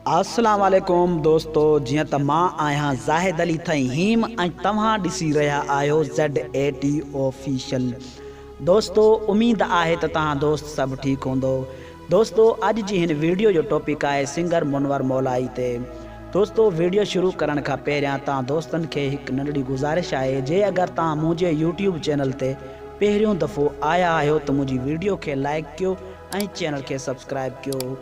अस्सलाम वालेकुम दोस्तों, जियां त मां आहियां ज़ाहिद अली थहीम ऐं तव्हां ॾिसी रहिया आहियो ZAT ऑफिशियल। दोस्तों उम्मीद आहे त तव्हां दोस्त सभु ठीकु हूंदो। दोस्तों अॼु जी हिन वीडियो जो टॉपिक आहे सिंगर मुनवर मौलाई ते। दोस्तों वीडियो शुरू करण खां पहिरियां तव्हां दोस्तनि खे हिकु नंढड़ी गुज़ारिश आहे, जे अगरि तव्हां मुंहिंजे यूट्यूब चैनल ते पहिरियों दफ़ो आया आहियो त मुंहिंजी वीडियो खे लाइक कयो ऐं चैनल खे सब्सक्राइब कयो।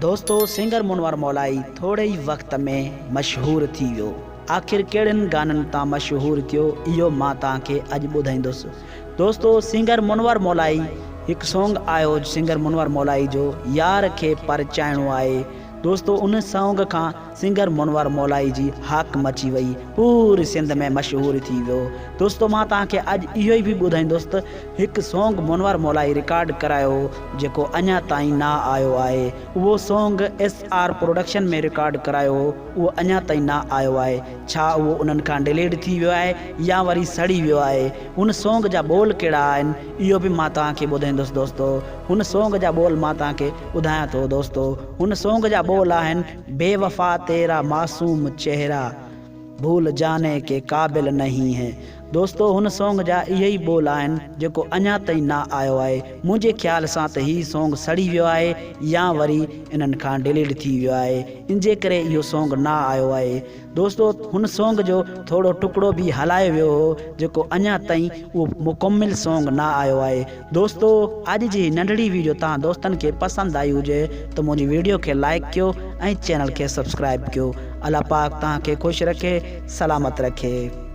दोस्तों सिंगर मुनवर मौलाई थोड़े ही वक्त में मशहूर थी वियो। आखिर कहिड़नि गाननि तां मशहूर थियो इहो मां तव्हांखे अॼु ॿुधाईंदुसि। दोस्तों सिंगर मुनवर मौलाई हिकु सॉन्ग आयो सिंगर मुनवर मौलाई जो यार खे परचाइणो आहे। दोस्तों उन सॉन्ग खां सिंगर मुनवर मौलाई जी हाक मची वई, पूरी सिंध में मशहूर थी वियो। दोस्तों मां तव्हांखे अॼु इहो ई बि ॿुधाईंदुसि त हिकु सॉन्ग मुनवर मौलाई रिकॉर्ड करायो जेको अञा ताईं न आयो आहे। उहो सॉन्ग SR प्रोडक्शन में रिकॉर्ड करायो हो, उहो अञा ताईं न आयो आहे। छा उहो उन्हनि खां डिलीट थी वियो आहे या वरी सड़ी वियो आहे? हुन सॉन्ग जा बोल कहिड़ा आहिनि इहो बि मां तव्हांखे ॿुधाईंदुसि। दोस्तों हुन सॉन्ग जा बोल मां तव्हांखे ॿुधायां थो। दोस्तों हुन सॉन्ग जा बोल आहिनि, बेवफा तेरा मासूम चेहरा भूल जाने के काबिल नहीं है। दोस्तों हुन सॉन्ग जा इहे ई बोल आहिनि जेको अञा ताईं न आयो आहे। मुंहिंजे ख़्याल सां त हीउ सॉन्ग सड़ी वियो आहे या वरी इन्हनि खां डिलीट थी वियो आहे, इन जे करे इहो सॉन्ग न आयो आहे। दोस्तों हुन सॉन्ग जो थोरो टुकड़ो बि हलायो वियो हो जेको अञा ताईं उहो मुकमिल सॉन्ग न आयो आहे। दोस्तों अॼु जी नंढड़ी वीडियो तव्हां दोस्तनि खे पसंदि आई हुजे त मुंहिंजी वीडियो खे लाइक कयो ऐं चैनल खे सब्सक्राइब कयो। अल्लाह पाक तव्हांखे ख़ुशि रखे, सलामत रखे।